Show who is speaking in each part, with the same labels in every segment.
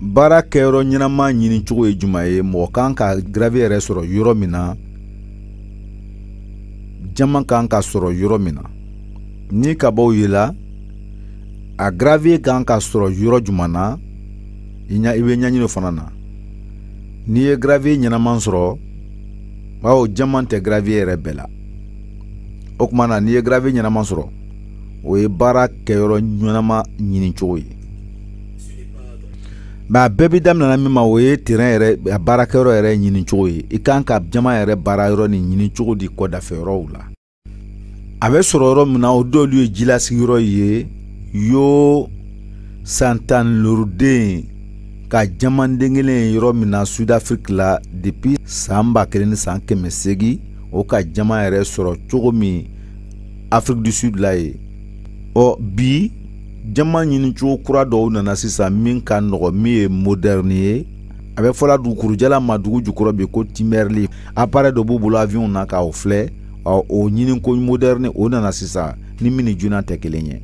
Speaker 1: Bara kɛyɔrɔ ɲɛnama ɲini cogo ye juma ye mɔgɔ kan ka gravier yɛrɛ sɔrɔ yɔrɔ min na jama kan ka sɔrɔ yɔrɔ min na ni kabaw yela a gravier kan ka sɔrɔ yɔrɔ juma na i bɛ ɲaɲini fana na n'i ye gravier ɲɛnama sɔrɔ bawo jama tɛ gravier yɛrɛ bɛɛ la o kuma na n'i ye gravier ɲɛnama sɔrɔ o ye baara kɛyɔrɔ ɲɛnama ɲini cogo ye ba bɛɛ bi daminɛ min ma o ye terrain yɛrɛ a baarakɛyɔrɔ yɛrɛ ɲini cogo ye i kan ka jama yɛrɛ baara yɔrɔ ni ɲini cogo di kɔdafɛ yɔrɔw la a bɛ sɔrɔ yɔrɔ min na o dɔw ye jilasigiyɔrɔ ye yo santanluruden ka jamanden kelen yɔrɔ min na Sud-Afrique la depuis san 1908 o ka jama yɛrɛ sɔrɔ cogo min Afrique du Sud la ye bi jama ɲini cogo kura dɔw nana sisan min ka nɔgɔ min ye moderne ye a bɛ fɔla dugukurujala ma dugu jukɔrɔ bi ko Timberley appareil dɔ b'u bolo avion na k'aw filɛ o ɲini ko moderne o nana sisan ni min ni juna tɛ kelen ye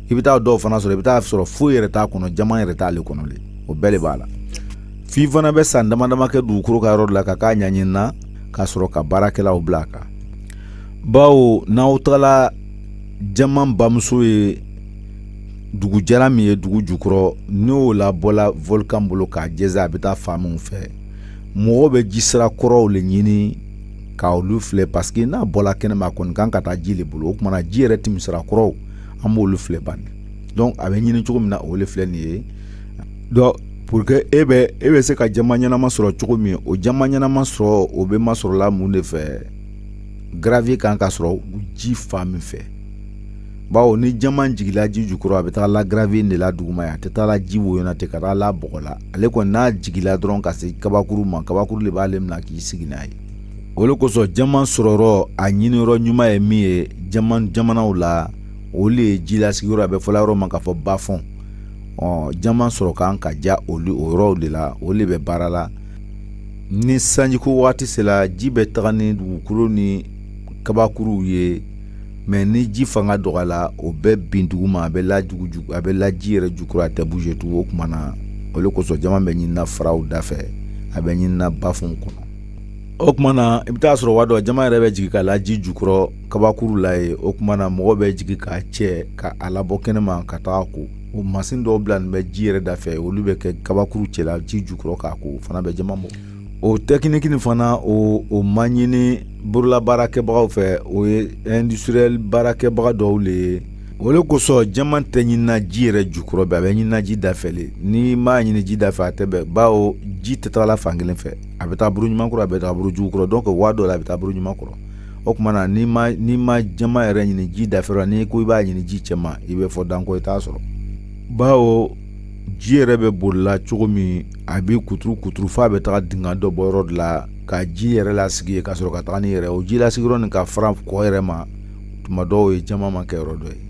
Speaker 1: i bɛ taa dɔw fana sɔrɔ i bɛ taa sɔrɔ foyi yɛrɛ t'a kɔnɔ jama yɛrɛ t'ale kɔnɔ le o bɛɛ de b'a la f'i fana bɛ san dama dama kɛ dugukolo ka yɔrɔ la ka k'a ɲaɲinina ka sɔrɔ ka baarakɛlaw bila a kan bawo n'aw tagala jama bamuso ye dugu jara min ye dugu jukɔrɔ n'o labɔla volcan bolo k'a jɛza a bɛ taa fan min fɛ mɔgɔ bɛ ji sira kɔrɔw le ɲini ka olu filɛ parce que n'a bɔla kɛnɛma kɔni kan ka taa ji le bolo o kumana ji yɛrɛ tɛmɛ sira kɔrɔw an b'olu filɛ bani donc a bɛ ɲini cogo min na o le filɛ nin ye donc pour que e bɛ se ka jama ɲɛnama sɔrɔ cogo min o jama ɲɛnama sɔrɔ o bɛ masɔrɔla mun de fɛ gravier kan ka sɔrɔ ji fan min fɛ bawo ni jama jigila ji jukɔrɔ a bɛ taa la gravier de la duguma ye a tɛ taa la ji woyona tɛ ka taa la bɔgɔ la ale kɔni n'a jigila dɔrɔn ka se kabakuru ma kabakuru de b'ale minɛ k'i sigi n'a ye o le kosɔn jama sɔrɔyɔrɔ a ɲiniyɔrɔ ɲuman ye min ye jamanaw la olu ye jilasigiyɔrɔ a bɛ fɔla yɔrɔ ma k'a fɔ bafɔn jama sɔrɔ kan ka ja olu o yɔrɔw de la olu de bɛ baara la ni sanjiko waati sera ji bɛ taga ni dugukolo ni kabakuruw ye mais ni ji fanga dɔgɔla o bɛ bin duguma a bɛ la ji yɛrɛ jukɔrɔ a tɛ bouger tugun o kuma na o le kosɔn jama bɛ ɲinina faraw dafɛ a bɛ ɲinina bafɔn kɔnɔ o kuma na i bɛ taa sɔrɔ waati dɔ jama yɛrɛ bɛ jigin ka la ji jukɔrɔ kabakuru la ye o kuma na mɔgɔ bɛ jigin k'a cɛ ka a labɔ kɛnɛma ka taga ko o masin dɔw bila nin bɛ ji yɛrɛ dafɛ olu bɛ kɛ kabakuru cɛla ji jukɔrɔ k'a ko o fana bɛ jama bɔ o technique nin fana o ma ɲini borola baarakɛbagaw fɛ o ye industriel baarakɛbaga dɔw le ye o le kosɔn jama tɛ ɲinina ji yɛrɛ jukɔrɔ bɛ a bɛ ɲinina ji dafɛ le ni m'a ɲini ji dafɛ a tɛ bɛn bawo ji tɛ taga la fan kelen fɛ a bɛ taa buru ɲuman kɔrɔ a bɛ taa buru jugu kɔrɔ donc waa dɔ la a bɛ taa buru ɲuman kɔrɔ o kuma na n'i ma jama yɛrɛ ɲini ji dafɛ la n'i ko i b'a ɲini ji cɛma i bɛ fɔ danko i t'a sɔrɔ bawo ji yɛrɛ bɛ bolila cogo min a bɛ kuturu f'a bɛ taga dingɛ dɔ bɔ yɔrɔ de la ka ji yɛrɛ lasigi ye ka sɔrɔ ka taga ni yɛrɛ o ji lasigiyɔrɔ nin ka fara kɔ yɛrɛ ma tuma dɔw ye jama ma kɛ yɔrɔ dɔ ye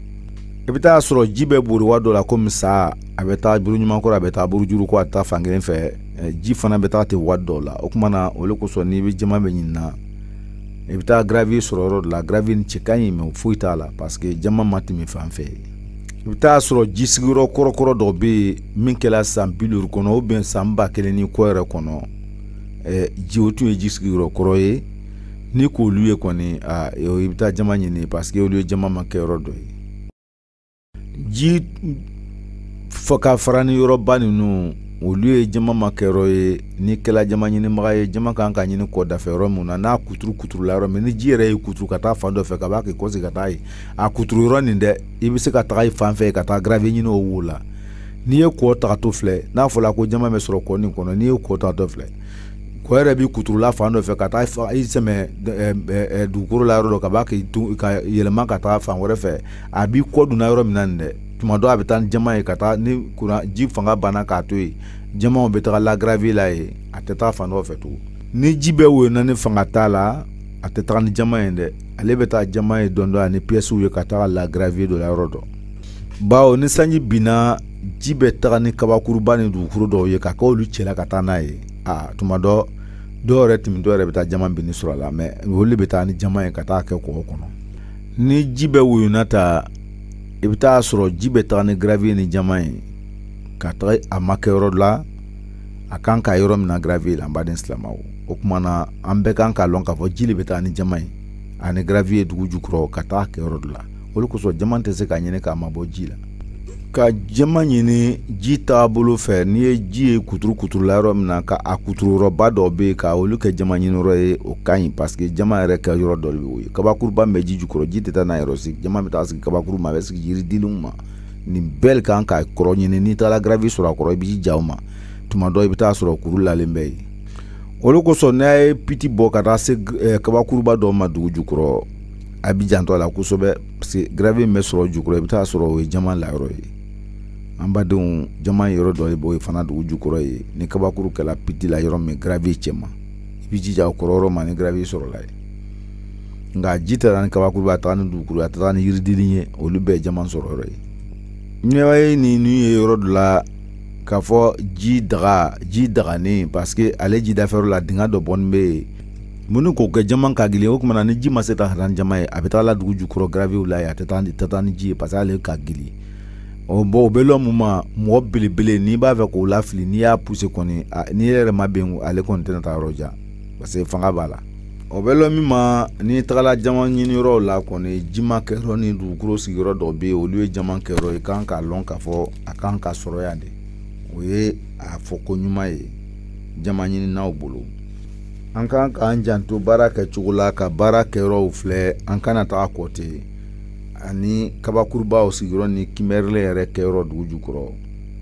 Speaker 1: i bɛ taa sɔrɔ ji bɛ bori waa dɔ la komi sa a bɛ taa buru ɲuman kɔrɔ a bɛ taa buru juru kɔ a taa fan kelen fɛ ji fana bɛ taa ten waa dɔw la o kuma na o le kosɔn n'i bɛ jama bɛ ɲinina i bɛ taa gravier sɔrɔ yɔrɔ de la gravier ni cɛ ka ɲi mɛ foyi t'a la parce que jama ma tɛmɛ fan fɛ i bɛ taa sɔrɔ ji sigiyɔrɔ kɔrɔkɔrɔ dɔ bɛ yen min kɛra san 50 kɔnɔ ou bien san 1000 ni kɔ yɛrɛ kɔnɔ ji o tun ye ji sigiyɔrɔ kɔrɔ ye ni k'olu ye kɔni i bɛ taa jama ɲini parce que olu ye jama ma kɛ yɔrɔ dɔ ye ji fɔ ka fara ni yɔrɔba ninnu olu ye jama ma kɛ yɔrɔ ye ni kɛla jama ɲinibaga ye jama kan ka ɲini kɔdafɛ yɔrɔ min na n'a kuturu la yɔrɔ min ni ji yɛrɛ ye kuturu ka taa fan dɔ fɛ ka b'a kɛ kɔsi ka taa ye a kuturu yɔrɔ nin dɛ i bɛ se ka taga fan fɛ ka taa gravier ɲini o wo la n'i ye kɔ tagatɔ filɛ n'a fɔla ko jama bɛ sɔrɔ kɔ nin kɔnɔ n'i ye kɔ tagatɔ filɛ kɔ yɛrɛ bɛ kuturula fan dɔ fɛ ka taa i sɛmɛ dugukolo la yɔrɔ dɔ ka b'a ka yɛlɛma ka taa fan wɛrɛ fɛ a b'i kɔ dunna yɔrɔ min na nin dɛ tuma dɔ a bɛ taa ni jama ye ka taa ni ji fanga banna k'a to yen jamaw bɛ taga la gravier la ye a tɛ taa fan dɔ fɛ tugun ni ji bɛ woyona ni fanga t'a la a tɛ taga ni jama ye dɛ ale bɛ taa jama ye dɔɔnin ani pièces ye ka taga la gravier dɔ la yɔrɔ dɔ bawo ni sanji binna ji bɛ taga ni kabakuruba ni dugukolo dɔw ye ka k'olu cɛla ka taa n'a ye tuma dɔ dɔw yɛrɛ tɛmɛ dɔw yɛrɛ bɛ taa jama binni sɔrɔ a la mais olu bɛ taa ni jama ye ka taa kɛ kɔgɔ kɔnɔ ni ji bɛ woyona ta i bɛ taa sɔrɔ ji bɛ taga ni gravier ni jama ye ka taga a ma kɛ yɔrɔ la a kan ka yɔrɔ min na gravier la, an baden silamaw. O kuma na an bɛɛ kan ka lɔn k'a fɔ ji le bɛ taa ni jama ye ani gravier dugu jukɔrɔ ka taa kɛ yɔrɔ la. Olu kosɔn jama tɛ se ka ɲini k'a mabɔ ji la. Ka jama ɲini ji taabolo fɛ, n'i ye ji ye kuturu la yɔrɔ min na ka a kuturuyɔrɔba dɔ bɛ yen ka olu kɛ jama ɲiniyɔrɔ ye, o ka ɲi parce que jama yɛrɛ kɛ yɔrɔ dɔ de y'o ye. Kabakuruba min bɛ ji jukɔrɔ ji tɛ taa n'a yɔrɔ sigi, jama bɛ taa sigi kabakuru ma, a bɛ sigi yiridenw ma. Nin bɛɛ kan ka kɔrɔ ɲini, n'i taara gravier sɔrɔ a kɔrɔ i bɛ ji ja o ma, tuma dɔ i bɛ taa sɔrɔ kuru lalen bɛ yen. Olu kosɔn n'a ye piti bɔ ka taa se kabakuruba dɔ ma dugu jukɔrɔ, a bɛ jantɔ a la kosɛbɛ parce que gravier min bɛ sɔrɔ jukɔrɔ i bɛ taa sɔrɔ o ye jama layɔrɔ ye. An badenw, jama yɔrɔ dɔ de b'o ye fana dugu jukɔrɔ ye, ni kabakuru kɛla piti la yɔrɔ min gravier cɛ ma, i bɛ jija o kɔrɔ yɔrɔ ma ni gravier sɔrɔ la ye. Nka ji tɛ taa ni kabakuruba, a taa ni dugukolo, a tɛ taa ni yiridenni ye, olu bɛɛ ye jama sɔrɔ yɔrɔ ye. Ɲɛwa ye nin ye yɔrɔ dɔ la k'a fɔ ji daganen parce que ale ji dafɛrɛ la dingɛ dɔ bɔnnen bɛ yen. Minnu k'o kɛ jama ka gili, o kumana ni ji ma se ka taa jama ye, a bɛ taa la dugu jukɔrɔ gravier la ye, a tɛ taa ni ji ye parce que ale ka gili. O bɛ lɔ mun ma mɔgɔ belebele n'i b'a fɛ k'o lafili n'i y'a poussé kɔni, n'i yɛrɛ ma bɛn ale kɔni tɛna taa yɔrɔ jan parce que fanga b'a la. O bɛ lɔ min ma n'i tagala jama ɲiniyɔrɔ la kɔni, jima kɛyɔrɔ ni dugukolo sigiyɔrɔ dɔ bɛ yen, olu ye jama kɛyɔrɔ ye, kan k'a lɔn k'a fɔ a kan ka sɔrɔ yan de. O ye a fɔ ko ɲuman ye jama ɲininaw bolo. An kan k'an janto baara kɛcogo la, ka baara kɛyɔrɔw filɛ, an kana taga kɔ ten. Ani kabakurubaw sigiyɔrɔ ni kimɛrɛle yɛrɛ kɛyɔrɔ dugu jukɔrɔ,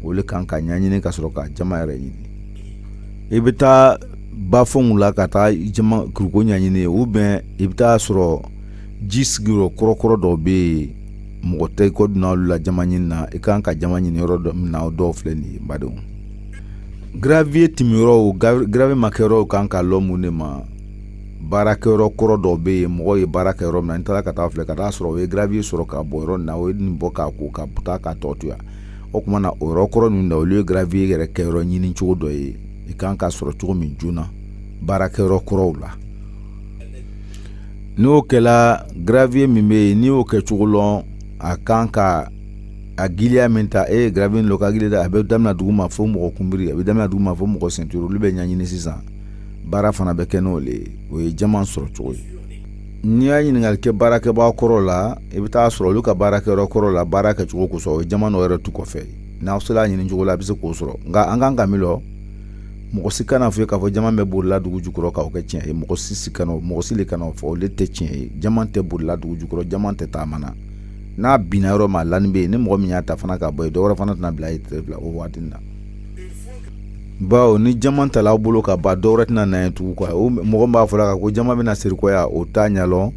Speaker 1: olu kan ka ɲɛɲini ka sɔrɔ ka jama yɛrɛ ɲini. I bɛ taa bafɛnw la ka taa jama kuruko ɲɛɲini ou bien i bɛ taa sɔrɔ ji sigiyɔrɔ kɔrɔkɔrɔ dɔw bɛ yen, mɔgɔ tɛ ko donna olu la jama ɲini na, i kan ka jama ɲini yɔrɔ dɔ min na o dɔw filɛ nin ye badenw. Gravier timiyɔrɔw, gravier ma kɛyɔrɔw kan ka lɔ mun de ma, baarakɛyɔrɔ kɔrɔ dɔw bɛ yen, mɔgɔ ye baara kɛ yɔrɔ min na, n taara ka taa filɛ ka taa sɔrɔ o ye gravier sɔrɔ ka bɔ yɔrɔ in na, o ye nin bɔ k'a ko ka taa ka tɔ to yan. O kuma na o yɔrɔ kɔrɔ ninnu na olu ye gravier yɛrɛ kɛ yɔrɔ ɲini cogo dɔ ye, i kan ka sɔrɔ cogo min joona baarakɛyɔrɔ kɔrɔw la. N'o kɛla gravier min bɛ yen, n'i y'o kɛ cogo lɔn, a kan ka a giliya min ta, gravier lɔ ka gili da, a bɛ daminɛ dugu ma fo mɔgɔ kunbiri, a bɛ daminɛ dugu ma fo mɔgɔ senturu, olu bɛ ɲɛɲini sisan. Baara fana bɛ kɛ n'o le, o ye jama sɔrɔ cogo ye. N'i y'a ɲininkali kɛ baarakɛbaa kɔrɔ la, i bɛ taa sɔrɔ olu ka baarakɛyɔrɔ kɔrɔ la, baara kɛcogo kosɔn o ye jama dɔ yɛrɛ tu kɔfɛ. N'aw sera a ɲini cogo la, a bɛ se k'o sɔrɔ. Nka an kan ka min lɔ, mɔgɔ si kana fɔ k'a fɔ jama bɛ bolila dugu jukɔrɔ k'o kɛ tiɲɛ ye, mɔgɔ si le kana fɔ olu tɛ tiɲɛ ye. Jama tɛ bolila dugu jukɔrɔ, jama tɛ taamana. N'a binna yɔrɔ ma lani bɛ yen, ni mɔgɔ min y'a ta fana ka bɔ yen, dɔ wɛrɛ fana tɛna bila o waati na. Bawo ni jama ta l'aw bolo ka ba dɔ wɛrɛ tɛna na yen tugun quoi. O mɔgɔ b'a fɔla ka ko jama bɛna siri kɔya, o t'a ɲɛlɔn,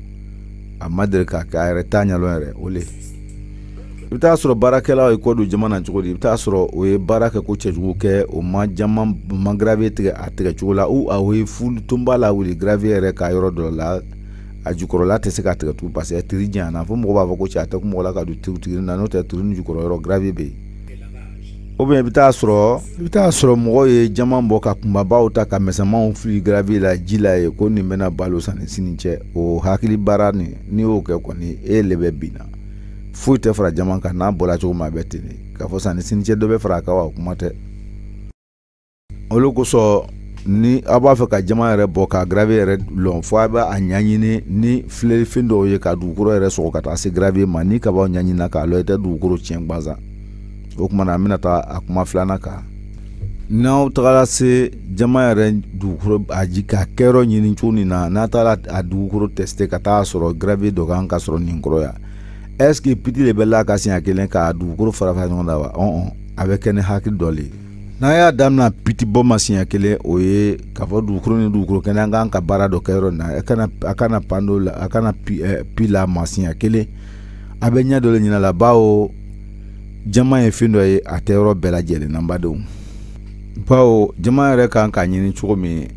Speaker 1: a ma deli k'a kɛ, a yɛrɛ t'a ɲɛlɔn yɛrɛ, o le. I bɛ taa sɔrɔ baarakɛlaw ye kɔ don jama na cogo di, i bɛ taa sɔrɔ o ye baara kɛ ko cɛjugu kɛ, o ma gravier tigɛ a tigɛ cogo la, ou a ye fulu tonba la wuli gravier yɛrɛ ka yɔrɔ dɔ la, a jukɔrɔla tɛ se ka tigɛ tugun parce que tiri janyana, fo mɔgɔ b'a fɔ ko cɛ a tɛ kun mɔgɔ la ka don tiri na, n'o tɛ tiri ni jukɔrɔ yɔrɔ gravier bɛ yen. Ou bien i bɛ taa sɔrɔ mɔgɔ ye jama bɔ ka kunbabaw ta ka misɛnmanw fili gravier la ji la ye ko nin bɛna balo sanni sini cɛ, o hakili baara nin n'i y'o kɛ kɔni e le bɛ binna, foyi tɛ fara jama kan, n'a bɔla cogo min a bɛ ten de, k'a fɔ sanni sini cɛ dɔ bɛ fara a kan wa, o kuma tɛ. Olu kosɔn ni a b'a fɛ ka jama yɛrɛ bɔ ka gravier yɛrɛ lɔn, fo a b'a ɲɛɲini ni filɛlifɛn dɔw ye ka dugukolo yɛrɛ sɔgɔ ka taa se gravier ma, ni kabaw ɲɛɲinina k'a lɔ i tɛ dugukolo tiɲɛ gansan. O kuma na an bɛna taa a kuma filanan kan. N'aw tagara se jama yɛrɛ dugukolo a ji ka kɛyɔrɔ ɲini cogo nin na, n'a taara a dugukolo tester ka taa sɔrɔ gravier dɔ kan ka sɔrɔ nin kɔrɔ yan, est-ce que piti de bɛ la ka siɲɛ kelen k'a dugukolo fara fara ɲɔgɔn na wa? A bɛ kɛ ni hakili dɔ le ye. N'a y'a daminɛ piti bɔ ma siɲɛ kelen, o ye k'a fɔ dugukolo ni dugukolo kɛnɛ an kan ka baara dɔ kɛ yɔrɔ in na, a kana pan dɔ la, a kana pi la ma siɲɛ kelen, a bɛ ɲɛ dɔ le ɲina la, bawo jama ye fɛn dɔ ye a tɛ yɔrɔ bɛɛ lajɛlen na badenw. Bawo jama yɛrɛ kan ka ɲini cogo min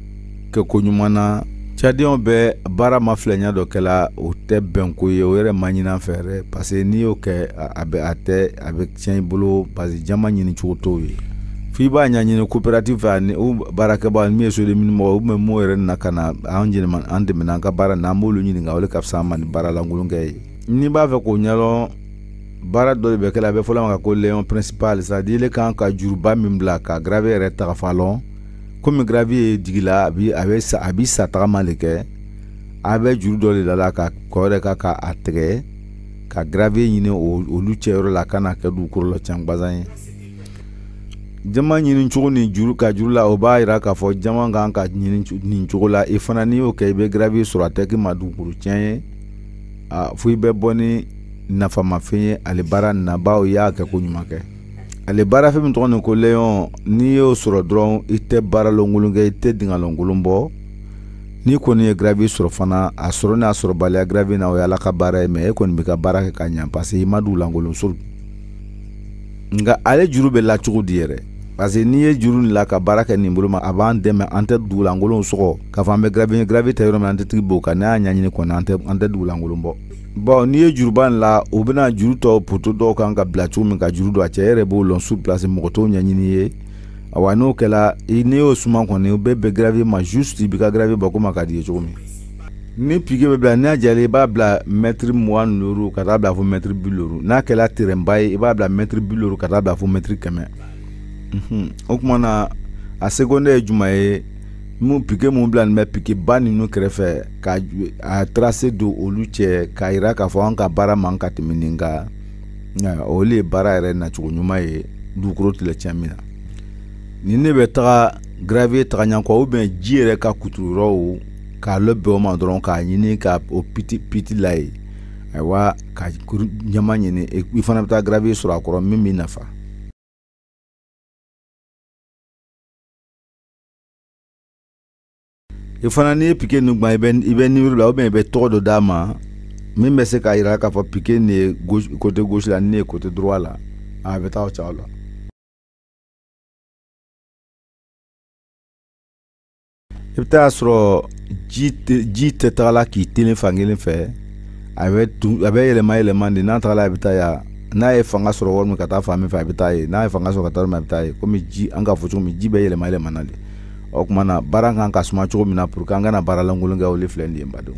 Speaker 1: kɛ ko ɲuman na, cɛdenw bɛ baara ma filɛɲɛ dɔ kɛla, o tɛ bɛn ko ye, o yɛrɛ ma ɲini an fɛ yɛrɛ, parce que n'i y'o kɛ a bɛ tiɲɛ i bolo parce que jama ɲini cogo t'o ye. F'i b'a ɲɛɲini coopérative fɛ ani o baarakɛbaa min ye soden minnu mɔgɔ, ou bien mun yɛrɛ na ka na an dɛmɛ an ka baara na, an b'olu ɲininka, o le ka fisa an ma ni baara lankolon kɛ ye. N'i b'a fɛ k'o ɲɛdɔn baara dɔ de bɛ kɛla a bɛ fɔla ma ko léon principal, c'est-à-dire ile kan ka juruba min bila ka gravier yɛrɛ taga falɔn komi gravier jigila a bi sa tagama le kɛ a bɛ juru dɔ de la ka kɔ yɛrɛ ka a tigɛ ka gravier ɲini olu cɛyɔrɔ la kana kɛ dugukolo la can gbazan ye. Jama ɲini cogo ni juru ka juru la o b'a yira k'a fɔ jama kan ka ɲini nin cogo la i fana n'i y'o kɛ i bɛ gravier sɔrɔ a tɛ k'i ma dugukolo tiɲɛ ye fo i bɛ bɔ ni nafamafɛn ye ale baara nin na bawo i y'a kɛ ko ɲuman kɛ. Ale baara fɛn min tɔgɔ nin ko léon n'i y'o sɔrɔ dɔrɔn i tɛ baara lankolon kɛ i tɛ dingɛ lankolon bɔ n'i kɔni ye gravier sɔrɔ fana a sɔrɔ n'a sɔrɔbaliya gravier na o ye Ala ka baara ye mais e kɔni bɛ ka baara kɛ ka ɲɛ parce que i ma dugu lankolon sɔrɔ nka ale juru bɛ la cogo di yɛrɛ parce que n'i ye juru nin la ka baara kɛ nin bolo ma a b'an dɛmɛ an tɛ dugu lankolon sɔgɔ k'a fɔ an bɛ gravier tɛ yɔrɔ min an tɛ tigi b'o kan n'a y'a ɲɛɲini kɔni an tɛ dugu lankolon bɔ. Bon n'i ye juruba in la o bɛna juru tɔ poto dɔw kan ka bila cogo min ka juru don a cɛ yɛrɛ b'o lɔn sur place mɔgɔ t'o ɲɛɲini ye awa n'o kɛla n'i y'o suma kɔni o bɛ bɛn gravier ma juste i b'i ka gravier bɔ komi a ka d'i ye cogo min. Ni piqué bɛ bila n'a jɛla i b'a bila mètre 25 ka taa bila fo mètre 50 n'a kɛla terrain ba ye i b'a bila mètre 50 ka taa bila fo mètre 100. O kuma na a secondaire ye juma ye mun piqué mun bila nin bɛ piqué ba ninnu kɛrɛfɛ ka a tracé don olu cɛ k'a yira k'a fɔ an ka baara man ka tɛmɛ nin kan olu ye baara yɛrɛ nacogo ɲuman ye dugukolo tɛ tiɲɛ min na. Nin ne bɛ taga gravier taga ɲɛ kɔ ou bien ji yɛrɛ ka kuturu yɔrɔw k'a labɛn o ma dɔrɔn k'a ɲini ka o piti la ye ayiwa ka ɲama ɲini i fana bɛ taa gravier sɔrɔ a kɔrɔ min b'i nafa. I fana n'i ye piqué nin gban i bɛ numéro la ou bien i bɛ tɔgɔ dɔ d'a ma min bɛ se k'a yira k'a fɔ piqué nin ye côté gauche la nin ye côté droit la a bɛ taa o caw la. I bɛ taa sɔrɔ ji tɛ taga la k'i telen fan kelen fɛ a bɛ yɛlɛma de n'a taga la a bɛ taa yan n'a ye fanga sɔrɔ yɔrɔ min ka taa fan min fɛ a bɛ taa ye n'a ye fanga sɔrɔ ka taa yɔrɔ min a bɛ taa ye komi ji an ka fɔ cogo min ji bɛ yɛlɛma na de. O kuma na baara kan ka suma cogo min na pour que an kana baara lankolon kɛ olu filɛ nin ye badenw.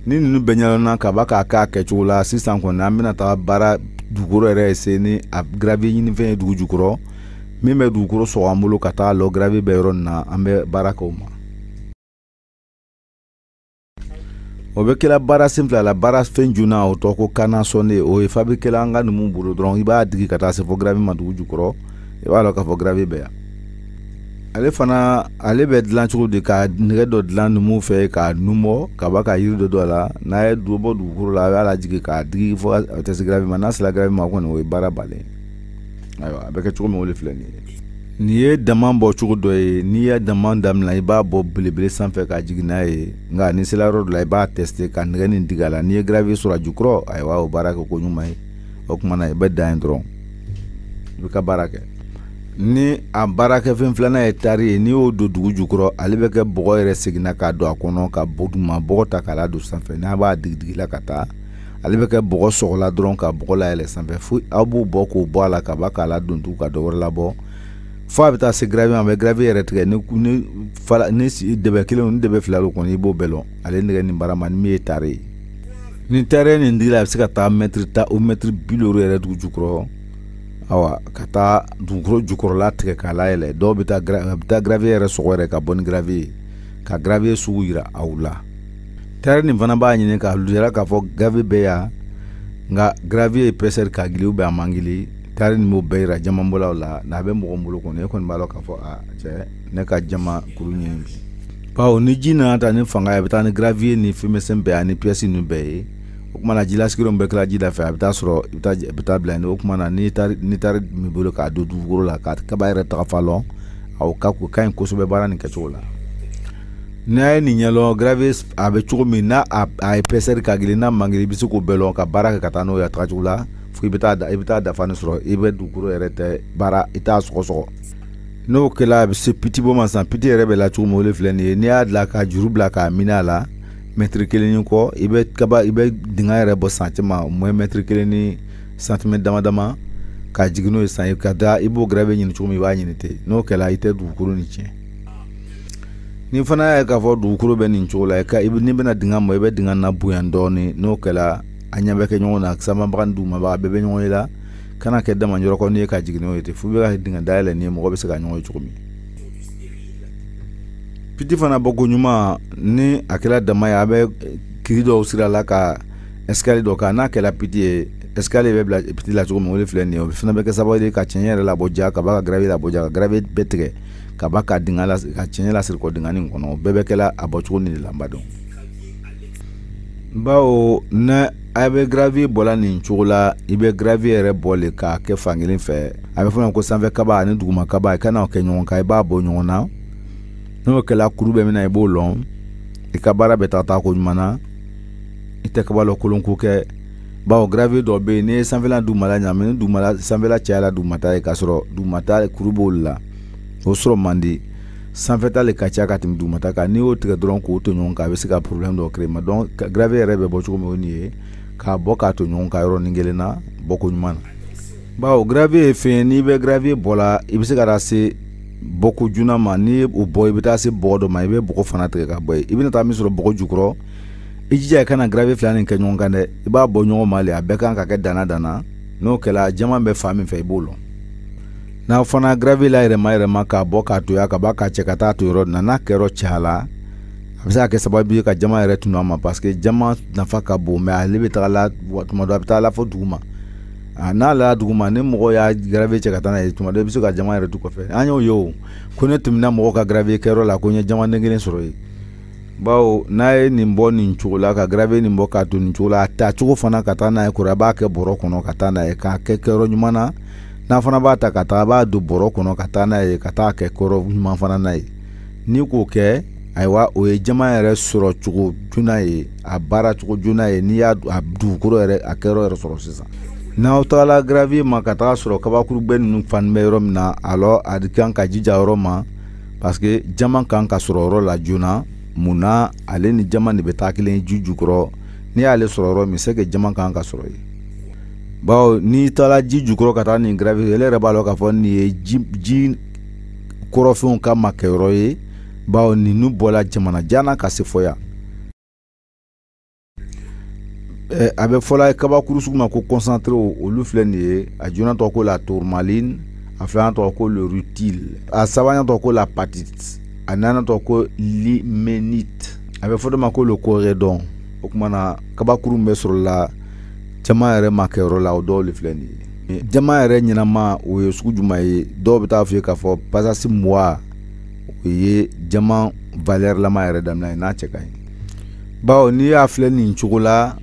Speaker 1: Ni ninnu bɛɛ ɲɛna kaba k'a k'a kɛcogo la sisan kɔni an bɛna taga baara dugukolo yɛrɛ essayer ni a gravier ɲini fɛn ye dugu jukɔrɔ min bɛ dugukolo sɔgɔ an bolo ka taa lɔ gravier bɛ yɔrɔ nin na an bɛ baara kɛ o ma. O bɛ kɛla baara simple la baara fɛn joona o tɔgɔ ko kana sɔnne o ye fabriqué la an ka numu bolo dɔrɔn i b'a digi ka taa se fo gravier ma dugu jukɔrɔ i b'a lɔn k'a fɔ gravier bɛ yan. Ale bɛ dilan cogo di ka nɛgɛ dɔ dilan numu fɛ k'a numɔ kaba ka yiri dɔ don a la n'a ye bɔ dugukolo la a b'a lajigin k'a digi fo a tɛ se gravier ma n'a sera gravier ma kɔni o ye baara balen. Ayiwa a bɛ kɛ cogo min o de filɛ nin ye. Nin ye dama bɔ cogo dɔ ye n'i ye dama daminɛ i b'a bɔ belebele sanfɛ ka jigin n'a ye nka ni sera yɔrɔ dɔ la i b'a tester ka nɛgɛ nin digi a la n'i ye gravier sɔrɔ a jukɔrɔ ayiwa o baara kɛ ko ɲuman ye o kuma na i bɛ dan yen dɔrɔn i bɛ ka baara kɛ. Ni a baarakɛ fɛn filanan ye tari ye n'i y'o don dugu jukɔrɔ ale bɛ kɛ bɔgɔ yɛrɛ seginna k'a don a kɔnɔ ka bɔgɔ ta k'a la don sanfɛ n'a b'a digi la ka taa ale bɛ kɛ bɔgɔ sɔgɔla dɔrɔn ka bɔgɔ layɛlɛ sanfɛ fo aw b'o bɔ k'o bɔ a la ka k'a la don tugun ka dɔ wɛrɛ labɔ fo a bɛ taa se gravier ma a bɛ gravier yɛrɛ tigɛ ni dɛbɛ kelen ni dɛbɛ fila lo kɔni i b'o bɛɛ lɔn ale nɛgɛ nin baara ma ni min ye tari ye. Ni tari nin digi la a bɛ se ka taa mètre 50 yɛrɛ dugu jukɔrɔ awa ka taa dugukolo jukɔrɔla tigɛ k'a layɛlɛ dɔw bɛ taa gravier yɛrɛ sɔgɔ yɛrɛ ka bɔ ni gravier ka gravier sugu yira aw la. Tari nin fana b'a ɲini k'a yira k'a fɔ gravier bɛ yan nka gravier épaisseur ka gili ou bien a man gili tari nin b'o bɛɛ yira jamabɔlaw la n'a bɛ mɔgɔ bolo kɔni e kɔni b'a lɔn k'a fɔ cɛ ne ka jama kuru ɲini bi. Bawo ni ji nana ta ni fanga ye a bɛ taa ni gravier ni fɛnmisɛn bɛɛ ani pièce ninnu bɛɛ ye o kuma na jilasigɛw bɛ kila ji da fɛ a bɛ taa sɔrɔ i bɛ taa bila yen o kuma na ni tari min bolo k'a don dugukolo la ka kaba yɛrɛ taga falɔn o ka ɲi kosɛbɛ baara nin kɛcogo la. N'a ye nin ɲɛlɔn gravier a bɛ cogo min n'a a épaisseur ka gili n'a man gili i bɛ se k'o bɛɛ lɔn ka baara kɛ ka taa n'o ye a tagacogo la fo i bɛ taa dafa ni sɔrɔ i bɛ dugukolo yɛrɛ tɛ baara i t'a sɔgɔsɔgɔ. N'o kɛla a bɛ se piti bɔ ma sisan piti yɛrɛ bɛ la cogo min o de filɛ nin ye n'i y'a dilan ka juru bila k'a minɛ a la mètre 1 kɔ i bɛ dingɛ yɛrɛ bɔ santi ma moins mètre 1 ni centimètre dama ka jigin n'o ye san ka da i b'o gravier ɲini cogo min i b'a ɲini ten n'o kɛla i tɛ dugukolo ni tiɲɛ. Ni fana y'a ye k'a fɔ dugukolo bɛ nin cogo la n'i bɛna dingɛ mɔ i bɛ dingɛ na bonya dɔɔni n'o kɛla a ɲɛ bɛ kɛ ɲɔgɔn na sanbabaga ni dugumaba bɛɛ bɛ ɲɔgɔn ye la kana kɛ dama yɔrɔ kɔni ye ka jigin n'o ye ten f'u bɛ ka dingɛ dayɛlɛ ni mɔgɔ bɛ se ka ɲɔgɔn ye cogo min. Piti fana bɔko ɲuman ni a kɛra dama ye a bɛ kiri dɔw sira la ka escalier dɔ kan n'a kɛra piti ye escalier bɛ bila piti la cogo min o de filɛ nin ye o fana bɛ kɛ sababu ye ka cɛncɛn yɛrɛ labɔ ja ka ba ka gravier labɔ ja ka gravier bɛɛ tigɛ ka ba ka dingɛ la ka cɛncɛn lasiri kɔ dingɛ nin kɔnɔ o bɛɛ bɛ kɛla a bɔcogo ni de la n ba dɔn. Bawo ne a bɛ gravier bɔla nin cogo la i bɛ gravier yɛrɛ bɔle k'a kɛ fankelen fɛ a bɛ fɔ ma ko sanfɛ kaba ani duguma kaba i kana o kɛ ɲɔgɔn kan i b'a bɔ ɲɔgɔn na n'o kɛla kuru bɛ mina i b'o lɔn i ka baara bɛ taa ko ɲuman na i tɛ kaba lɔ kolon ko kɛ bawo gravier dɔ bɛ yen ni ye sanfɛla dugumala ɲami ni dugumala sanfɛla cayala dugumata ye k'a sɔrɔ dugumata kuru b'o la o sɔrɔ man di sanfɛta le ka ca ka tɛmɛ dugumata kan n'i y'o tigɛ dɔrɔn k'o to ɲɔgɔn kan a bɛ se ka problème dɔ créer ma donc gravier yɛrɛ bɛ bɔ cogo min o nin ye k'a bɔ k'a to ɲɔgɔn kan yɔrɔ nin kelen na bɔko ɲuman na bawo gravier ye fɛn n'i bɛ gravier bɔ la i bɛ se ka taa se bɔko juna ma n'i ye o bɔ i bɛ taa se bɔgɔ dɔ ma i bɛ bɔgɔ fana tigɛ ka bɔ yen i bɛna taa min sɔrɔ bɔgɔ jukɔrɔ i jija i kana gravier fila nin kɛ ɲɔgɔn kan dɛ i b'a bɔ ɲɔgɔn ma le a bɛɛ kan ka kɛ dana n'o kɛla jama bɛ fan min fɛ i b'o lɔn n'a fana gravier la yɛrɛma k'a bɔ k'a toya ka ba k'a cɛ ka taa to yɔrɔ na n'a kɛyɔrɔ cayala a bɛ se ka kɛ sababu ye ka jama yɛrɛ tunu a ma parce que jama nafa ka bon mais ale bɛ taga la tuma dɔ a bɛ taa la fɔ duguma n'a la duguma ni mɔgɔ y'a gravier cɛ ka taa n'a ye tuma dɔ i bɛ se ka jama yɛrɛ tu kɔfɛ an y'o ye o ko ne tɛmɛna mɔgɔ ka gravier kɛyɔrɔ la ko n ye jamaden kelen sɔrɔ yen bawo n'a ye nin bɔ nin cogo la ka gravier nin bɔ k'a to nin cogo la a taa cogo fana ka taa n'a ye kɔrɔ a b'a kɛ bɔrɔ kɔnɔ ka taa n'a ye k'a kɛ kɛyɔrɔ ɲuman na n'a fana b'a ta ka taa a b'a don bɔrɔ kɔnɔ ka taa n'a ye ka taa kɛ kɔrɔ ɲuman fana n'a ye n'i k'o kɛ ayiwa o ye jama yɛrɛ sɔrɔ cogo joona ye a baara cogo joona ye n'i y'a a dugukolo yɛrɛ a kɛyɔrɔ yɛrɛ sɔrɔ sisan n'aw tagala gravier ma ka taga sɔrɔ kabakuru bɛɛ ninnu fani bɛ yɔrɔ min na alors a kan ka jija yɔrɔ ma parce que jama kan ka sɔrɔ yɔrɔ la joona munna ale ni jama de bɛ taa kelen ju jukɔrɔ n'i y'ale sɔrɔ yɔrɔ min c'est que jama kan ka sɔrɔ yen bawo n'i taara ji jukɔrɔ ka taa nin gravier ele yɛrɛ b'a lɔ k'a fɔ nin ye ji kɔrɔfɛnw ka makɛyɔrɔ ye bawo ninnu bɔla jamana janna ka se fɔ yan a bɛ fɔla kabakuru sugu ma ko concentré olu filɛ nin ye a joona tɔgɔ ko la tourmaline a filanan tɔgɔ ko le rutile a sabanan tɔgɔ ko la patite a nanan tɔgɔ ko limonite a bɛ fɔ dɔ ma ko le corédon o tuma na kabakuru bɛ sɔrɔ la jama yɛrɛ ma kɛyɔrɔ la o dɔw le filɛ nin ye jama yɛrɛ ɲɛnama o ye sugu jumɛn ye dɔw bɛ taa fɔ ye k'a fɔ pasasi muwa o ye jama valeur lama yɛrɛ daminɛ ye n'a cɛ ka ɲi bawo n'i y'a filɛ nin cogo la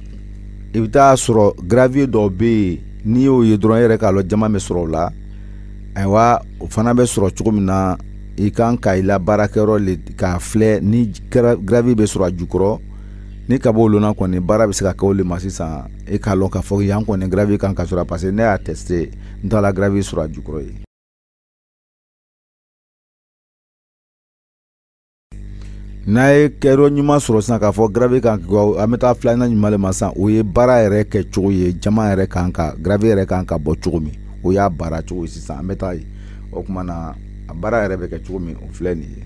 Speaker 1: i bɛ taa sɔrɔ gravier dɔw bɛ yen n'i y'o ye dɔrɔn e yɛrɛ k'a lɔ jama bɛ sɔrɔ o la ayiwa o fana bɛ sɔrɔ cogo min na i kan ka i la baarakɛyɔrɔ le k'a filɛ ni gravier bɛ sɔrɔ a jukɔrɔ ni ka b'o lona kɔni baara bɛ se ka kɛ o le ma sisan e k'a lɔn k'a fɔ yan kɔni gravier kan ka sɔrɔ parce que ne y'a testé n taara gravier sɔrɔ a jukɔrɔ ye n'a ye kɛyɔrɔ ɲuman sɔrɔ sisan k'a fɔ gravier kan ka an bɛ taa filanan ɲuman le ma sisan o ye baara yɛrɛ kɛ cogo ye jama yɛrɛ kan ka gravier yɛrɛ kan ka bɔ cogo min o y'a baara cogo ye sisan an bɛ taa ye o tuma na a baara yɛrɛ bɛ kɛ cogo min o filɛ nin ye